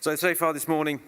So far this morning,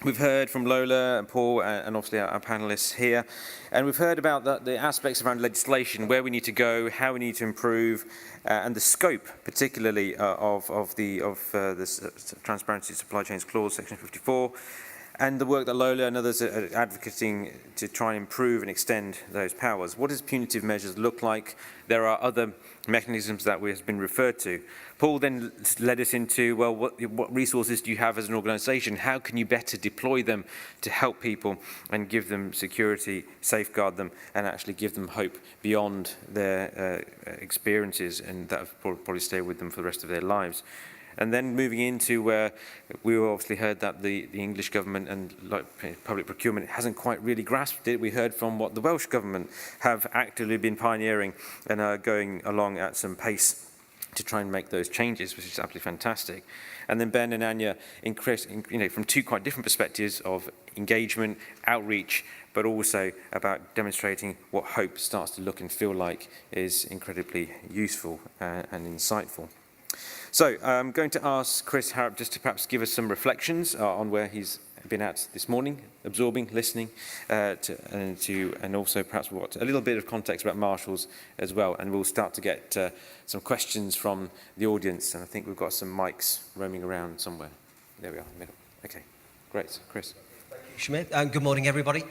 we've heard from Lola and Paul and obviously our panellists here, and we've heard about the aspects around legislation, where we need to go, how we need to improve, and the scope, particularly of this Transparency Supply Chains Clause, Section 54, and the work that Lola and others are advocating to try and improve and extend those powers. What does punitive measures look like? There are other mechanisms that have been referred to. Paul then led us into, well, what resources do you have as an organisation? How can you better deploy them to help people and give them security, safeguard them, and actually give them hope beyond their experiences, and that will probably stay with them for the rest of their lives. And then moving into where we obviously heard that the English government and public procurement hasn't quite really grasped it. We heard from what the Welsh government have actively been pioneering and are going along at some pace to try and make those changes, which is absolutely fantastic. And then Ben and Anja, from two quite different perspectives of engagement, outreach, but also about demonstrating what hope starts to look and feel like is incredibly useful and insightful. So I'm going to ask Chris Harrop just to perhaps give us some reflections on where he's been at this morning, absorbing, listening, and also perhaps a little bit of context about marshals as well. And we'll start to get some questions from the audience. And I think we've got some mics roaming around somewhere. There we are, in the middle. Okay, great. Chris. Thank you, Shamir. Good morning, everybody.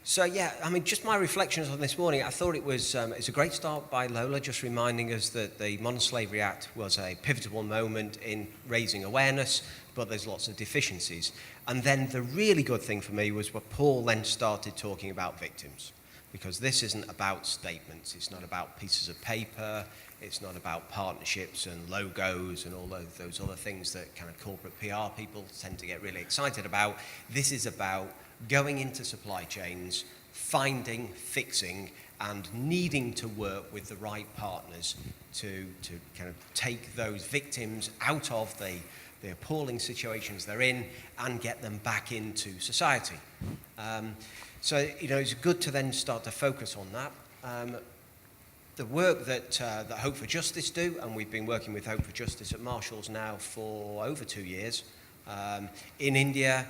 So yeah, I mean, just my reflections on this morning, I thought it's a great start by Lola, just reminding us that the Modern Slavery Act was a pivotal moment in raising awareness, but there's lots of deficiencies. And then the really good thing for me was what Paul then started talking about victims, because this isn't about statements, it's not about pieces of paper, it's not about partnerships and logos and all those other things that kind of corporate PR people tend to get really excited about. This is about going into supply chains, finding, fixing, and needing to work with the right partners to kind of take those victims out of the appalling situations they're in and get them back into society. So, it's good to then start to focus on that. The work that Hope for Justice do, and we've been working with Hope for Justice at Marshalls now for over 2 years, in India,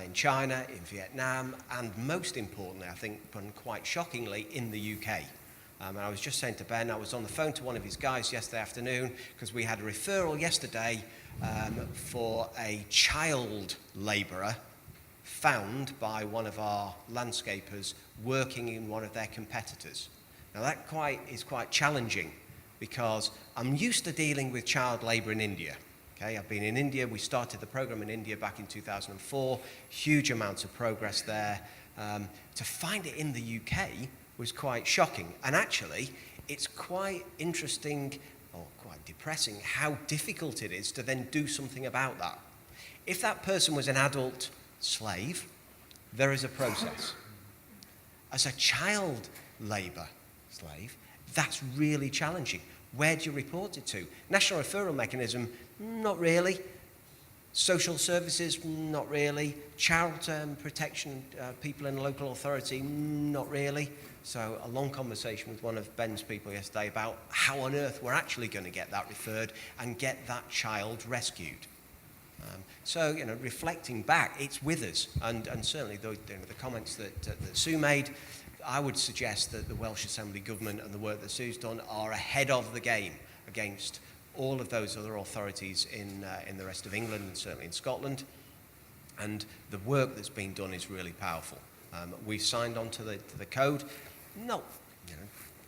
in China, in Vietnam, and most importantly, I think, and quite shockingly, in the UK. And I was just saying to Ben, I was on the phone to one of his guys yesterday afternoon because we had a referral yesterday for a child labourer found by one of our landscapers working in one of their competitors. Now that is quite challenging because I'm used to dealing with child labour in India. Okay, I've been in India. We started the program in India back in 2004. Huge amounts of progress there. To find it in the UK was quite shocking. And actually, it's quite interesting, or quite depressing, how difficult it is to then do something about that. If that person was an adult slave, there is a process. As a child labour slave, that's really challenging. Where do you report it to? National referral mechanism, not really. Social services, not really. Child protection people in the local authority, not really. So a long conversation with one of Ben's people yesterday about how on earth we're actually going to get that referred and get that child rescued. So, reflecting back, it's with us. And certainly the comments that Sue made, I would suggest that the Welsh Assembly Government and the work that Sue's done are ahead of the game against all of those other authorities in the rest of England and certainly in Scotland. And the work that's been done is really powerful. We've signed on to the code, not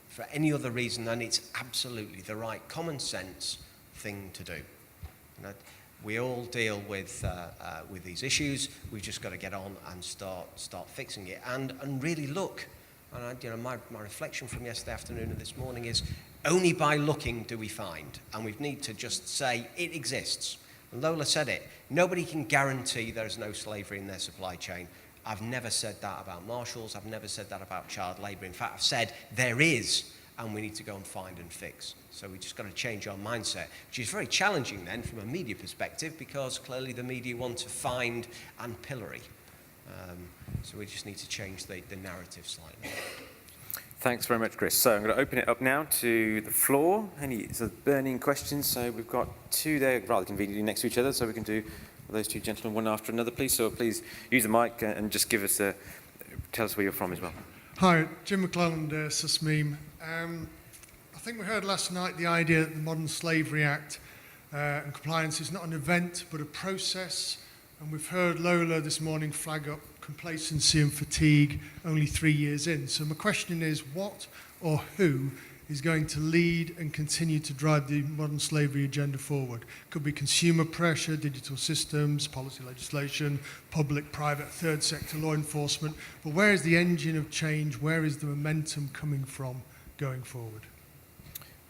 for any other reason than it's absolutely the right common sense thing to do. We all deal with these issues. We've just got to get on and start fixing it and really look. And my reflection from yesterday afternoon and this morning is only by looking do we find, and we need to just say it exists. And Lola said it. Nobody can guarantee there's no slavery in their supply chain. I've never said that about Marshalls. I've never said that about child labour. In fact, I've said there is, and we need to go and find and fix. So we just got to change our mindset, which is very challenging then from a media perspective because clearly the media want to find and pillory. So we just need to change the narrative slightly. Thanks very much, Chris. So I'm going to open it up now to the floor. Any sort of burning questions? So we've got two there, rather conveniently next to each other, so we can do those two gentlemen, one after another, please. So please use the mic and just give us tell us where you're from as well. Hi, Jim McClelland, Sysmeme. I think we heard last night the idea that the Modern Slavery Act and compliance is not an event but a process, and we've heard Lola this morning flag up complacency and fatigue only 3 years in. So my question is, what or who is going to lead and continue to drive the modern slavery agenda forward? Could be consumer pressure, digital systems, policy legislation, public, private, third sector, law enforcement. But where is the engine of change? Where is the momentum coming from going forward?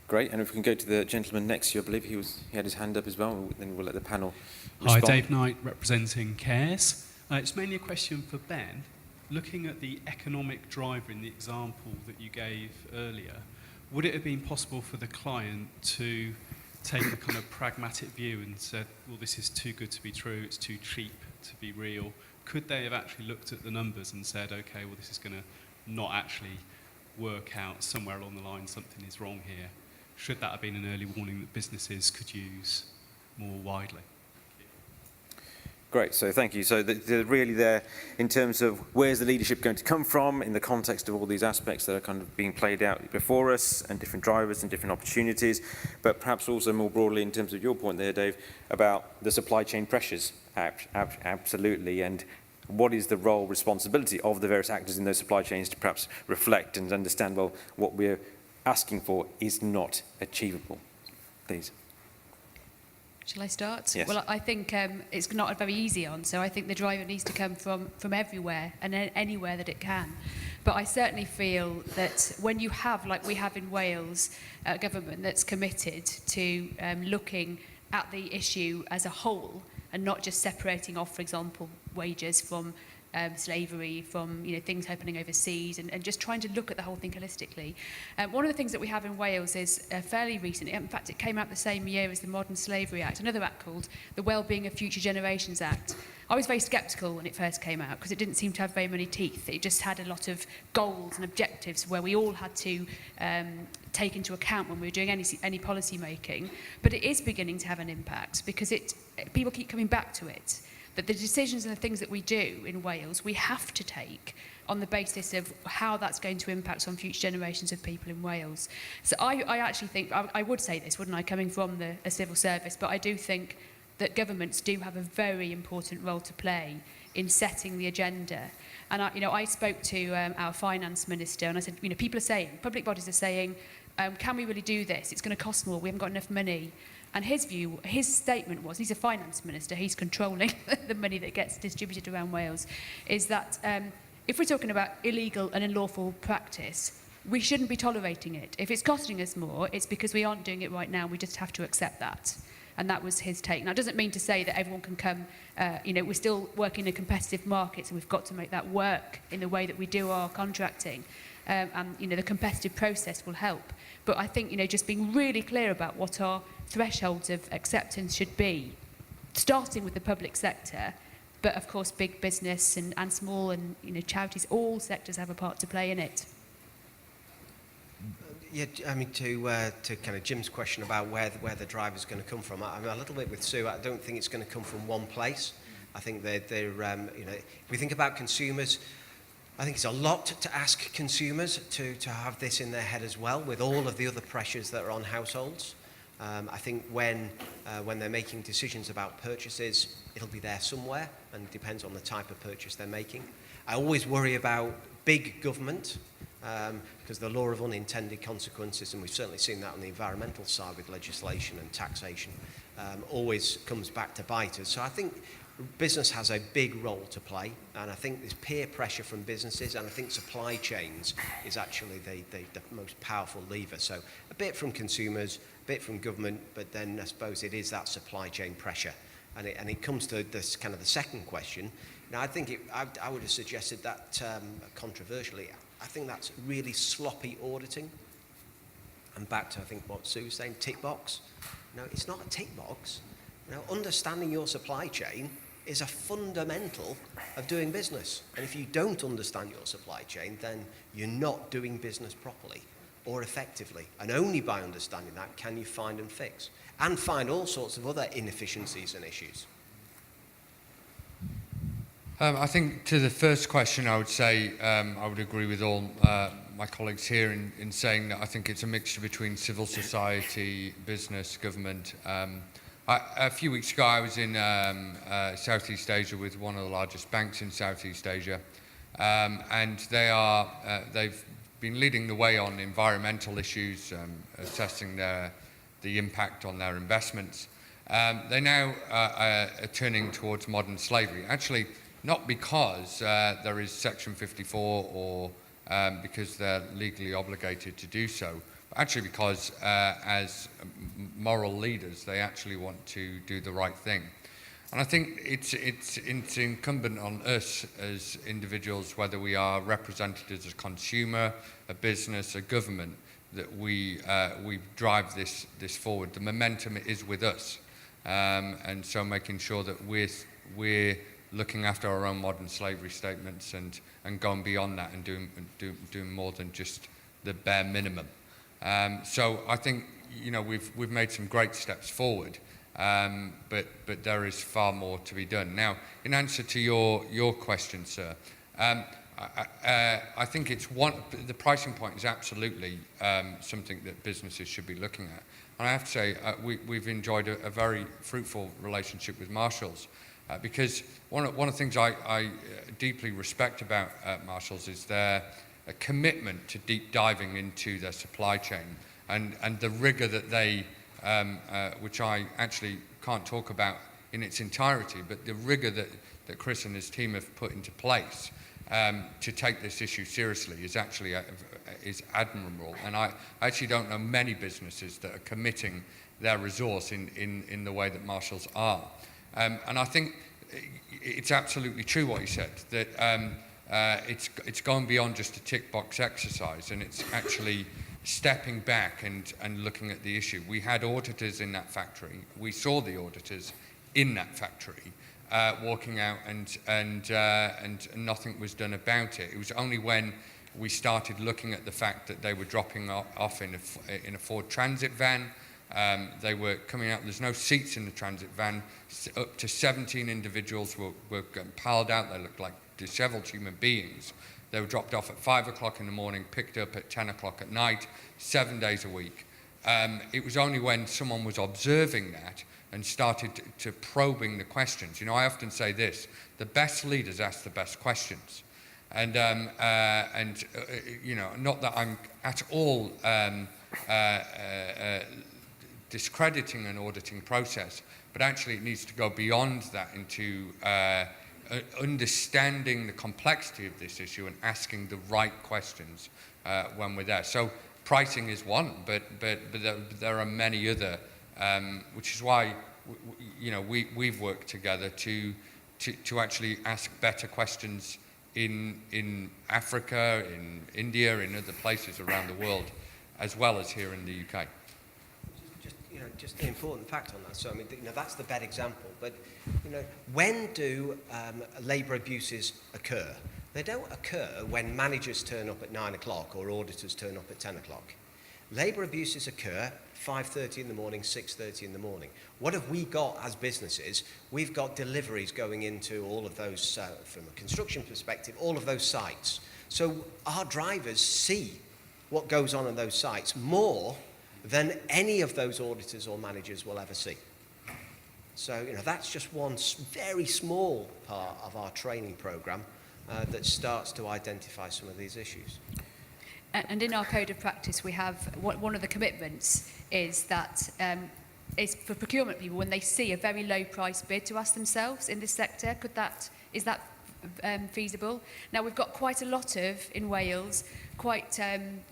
Great, and if we can go to the gentleman next to you, I believe he had his hand up as well, then we'll let the panel respond. Hi, Dave Knight, representing CARES. It's mainly a question for Ben. Looking at the economic driver in the example that you gave earlier, would it have been possible for the client to take a kind of pragmatic view and said, well, this is too good to be true, it's too cheap to be real? Could they have actually looked at the numbers and said, okay, well, this is going to not actually work out, somewhere along the line something is wrong here? Should that have been an early warning that businesses could use more widely? Great, so thank you. So they're really there in terms of where's the leadership going to come from in the context of all these aspects that are kind of being played out before us and different drivers and different opportunities, but perhaps also more broadly in terms of your point there, Dave, about the supply chain pressures. Absolutely, and what is the role, responsibility of the various actors in those supply chains to perhaps reflect and understand, well, what we're asking for is not achievable. Please. Shall I start? Yes. Well, I think it's not a very easy answer. I think the driver needs to come from everywhere and anywhere that it can. But I certainly feel that when you have, like we have in Wales, a government that's committed to looking at the issue as a whole and not just separating off, for example, wages from slavery, from things happening overseas, and just trying to look at the whole thing holistically. One of the things that we have in Wales is fairly recent. In fact, it came out the same year as the Modern Slavery Act, another act called the Wellbeing of Future Generations Act. I was very sceptical when it first came out because it didn't seem to have very many teeth. It just had a lot of goals and objectives where we all had to take into account when we were doing any policy making. But it is beginning to have an impact because people keep coming back to it. That the decisions and the things that we do in Wales, we have to take on the basis of how that's going to impact on future generations of people in Wales. So I actually think, I would say this, wouldn't I, coming from a civil service, but I do think that governments do have a very important role to play in setting the agenda. And I spoke to our finance minister and I said, people are saying, public bodies are saying, can we really do this? It's going to cost more, we haven't got enough money. And his statement was, he's a finance minister, he's controlling the money that gets distributed around Wales, is that if we're talking about illegal and unlawful practice, we shouldn't be tolerating it. If it's costing us more, it's because we aren't doing it right now, we just have to accept that. And that was his take. Now, it doesn't mean to say that everyone can come, we're still working in a competitive market, so we've got to make that work in the way that we do our contracting. And the competitive process will help. But I think just being really clear about what our thresholds of acceptance should be, starting with the public sector, but of course big business and small and charities, all sectors have a part to play in it. Yeah, I mean, to kind of Jim's question about where the driver's going to come from, I'm a little bit with Sue. I don't think it's going to come from one place. I think they're if we think about consumers, I think it's a lot to ask consumers to have this in their head as well, with all of the other pressures that are on households. I think when they're making decisions about purchases, it'll be there somewhere, and it depends on the type of purchase they're making. I always worry about big government, because the law of unintended consequences, and we've certainly seen that on the environmental side with legislation and taxation, always comes back to bite us. So I think business has a big role to play, and I think there's peer pressure from businesses, and I think supply chains is actually the most powerful lever. So a bit from consumers, a bit from government, but then I suppose it is that supply chain pressure. And it comes to this kind of the second question. Now, I think I would have suggested that controversially, I think that's really sloppy auditing. And back to, I think, what Sue was saying, tick box. No, it's not a tick box. Understanding your supply chain is a fundamental of doing business. And if you don't understand your supply chain, then you're not doing business properly or effectively. And only by understanding that can you find and fix. And find all sorts of other inefficiencies and issues. I think to the first question, I would say I would agree with all my colleagues here in saying that I think it's a mixture between civil society, business, government. A few weeks ago, I was in Southeast Asia with one of the largest banks in Southeast Asia, and they've been leading the way on environmental issues, assessing the impact on their investments. They now are turning towards modern slavery. Actually, not because there is Section 54 or because they're legally obligated to do so, but actually because as moral leaders, they actually want to do the right thing. And I think it's incumbent on us as individuals, whether we are represented as a consumer, a business, a government, that we drive this forward. The momentum is with us, and so making sure that we're looking after our own modern slavery statements and going beyond that and doing more than just the bare minimum. So I think we've made some great steps forward, but there is far more to be done. Now, in answer to your question, sir, I think the pricing point is absolutely something that businesses should be looking at. And I have to say, we've enjoyed a very fruitful relationship with Marshalls, because one of the things I deeply respect about Marshalls is their commitment to deep diving into their supply chain and the rigor that they, which I actually can't talk about in its entirety, but the rigor that Chris and his team have put into place to take this issue seriously is actually is admirable. And I actually don't know many businesses that are committing their resource in the way that Marshalls are. And I think it's absolutely true what he said, that it's gone beyond just a tick box exercise, and it's actually stepping back and looking at the issue. We had auditors in that factory. We saw the auditors in that factory walking out, and nothing was done about it. It was only when we started looking at the fact that they were dropping off in a Ford Transit van. They were coming out, there's no seats in the transit van. Up to 17 individuals were piled out. They looked like disheveled human beings. They were dropped off at 5 o'clock in the morning, picked up at 10 o'clock at night, 7 days a week. It was only when someone was observing that and started to probing the questions. I often say this: the best leaders ask the best questions. And not that I'm at all discrediting an auditing process, but actually it needs to go beyond that into understanding the complexity of this issue and asking the right questions when we're there. So pricing is one, but there are many other, which is why we've worked together to actually ask better questions in Africa, in India, in other places around the world, as well as here in the UK. Just an important fact on that. So, I mean, that's the bad example. But, when do labour abuses occur? They don't occur when managers turn up at 9 o'clock or auditors turn up at 10 o'clock. Labour abuses occur 5:30 in the morning, 6:30 in the morning. What have we got as businesses? We've got deliveries going into all of those, from a construction perspective, all of those sites. So our drivers see what goes on those sites more than any of those auditors or managers will ever see. So, that's just one very small part of our training program that starts to identify some of these issues. And in our code of practice, we have one of the commitments is that is for procurement people, when they see a very low price bid, to ask themselves in this sector, is that feasible? Now, we've got quite a lot of, in Wales, quite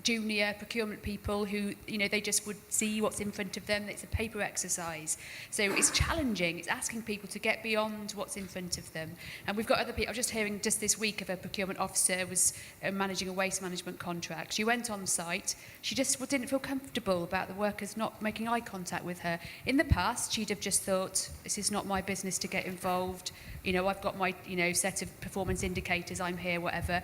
junior procurement people who, they just would see what's in front of them. It's a paper exercise. So it's challenging. It's asking people to get beyond what's in front of them. And we've got other people. I was just hearing just this week of a procurement officer was managing a waste management contract. She went on site. She just didn't feel comfortable about the workers not making eye contact with her. In the past, she'd have just thought, this is not my business to get involved. I've got my, set of performance indicators. I'm here, whatever.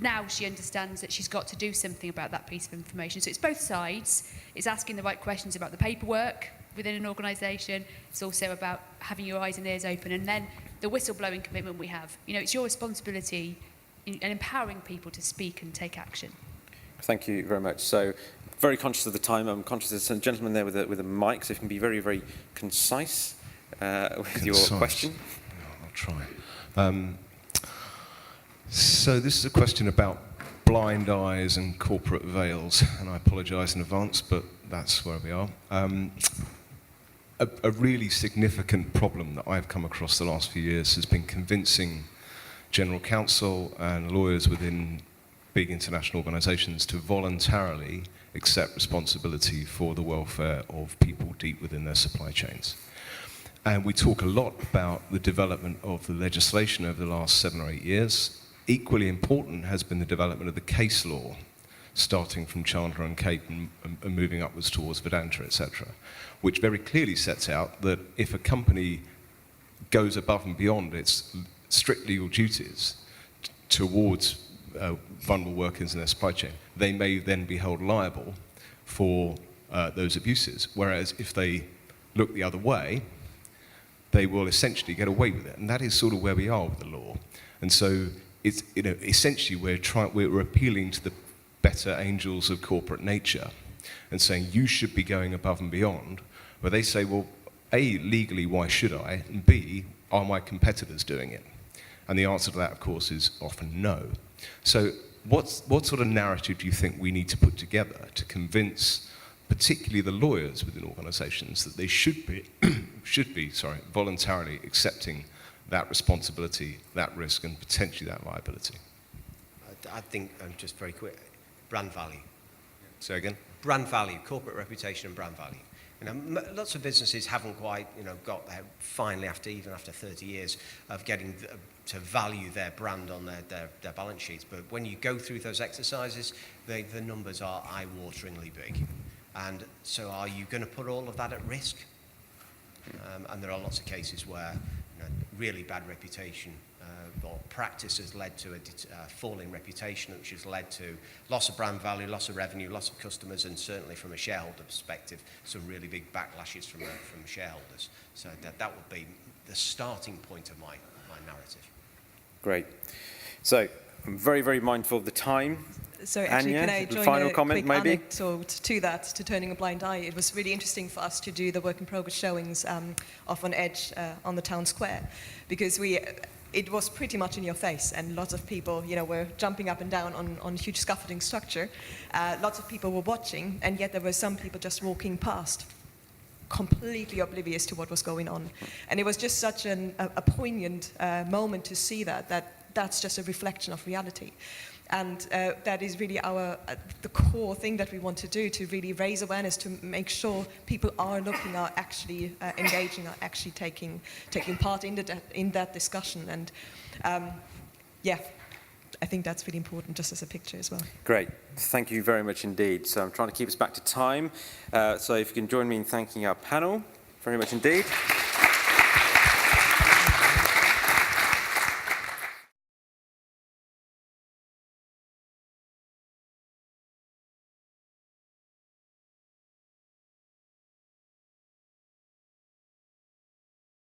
Now she understands that she's got to do something about that piece of information. So it's both sides. It's asking the right questions about the paperwork within an organisation. It's also about having your eyes and ears open. And then the whistleblowing commitment we have. You know, it's your responsibility in empowering people to speak and take action. Thank you very much. So, very conscious of the time. I'm conscious there's a gentleman there with a mic, so if you can be very, very concise with your question. I'll try. So this is a question about blind eyes and corporate veils, and I apologise in advance, but that's where we are. A really significant problem that I've come across the last few years has been convincing general counsel and lawyers within big international organisations to voluntarily accept responsibility for the welfare of people deep within their supply chains. And we talk a lot about the development of the legislation over the last 7 or 8 years. Equally important has been the development of the case law, starting from Chandler and Cape and moving upwards towards Vedanta, etc., which very clearly sets out that if a company goes above and beyond its strict legal duties towards vulnerable workers in their supply chain, they may then be held liable for those abuses. Whereas if they look the other way, they will essentially get away with it. And that is sort of where we are with the law. And so it's, you know, essentially we're appealing to the better angels of corporate nature and saying you should be going above and beyond, where they say, well, A, legally, why should I? And B, are my competitors doing it? And the answer to that, of course, is often no. So what sort of narrative do you think we need to put together to convince particularly the lawyers within organisations that they should be voluntarily accepting that responsibility, that risk, and potentially that liability? I think, just very quick, brand value. Say again? Brand value, corporate reputation and brand value. You know, lots of businesses haven't quite, got there finally even after 30 years of getting to value their brand on their balance sheets. But when you go through those exercises, the numbers are eye-wateringly big. And so are you going to put all of that at risk? And there are lots of cases where really bad reputation or practice has led to a falling reputation, which has led to loss of brand value, loss of revenue, loss of customers, and certainly from a shareholder perspective, some really big backlashes from shareholders. So that would be the starting point of my narrative. Great. So I'm very, very mindful of the time. So actually, Anja, can I the join final a comment, quick maybe? anecdote to that, to turning a blind eye? It was really interesting for us to do the work in progress showings off on Edge on the town square, because it was pretty much in your face, and lots of people, were jumping up and down on huge scaffolding structure. Lots of people were watching, and yet there were some people just walking past, completely oblivious to what was going on. And it was just such a poignant moment to see that's just a reflection of reality. And that is really the core thing that we want to do, to really raise awareness, to make sure people are looking, are actually engaging, are actually taking part in that discussion. And I think that's really important, just as a picture as well. Great. Thank you very much indeed. So I'm trying to keep us back to time. So if you can join me in thanking our panel very much indeed.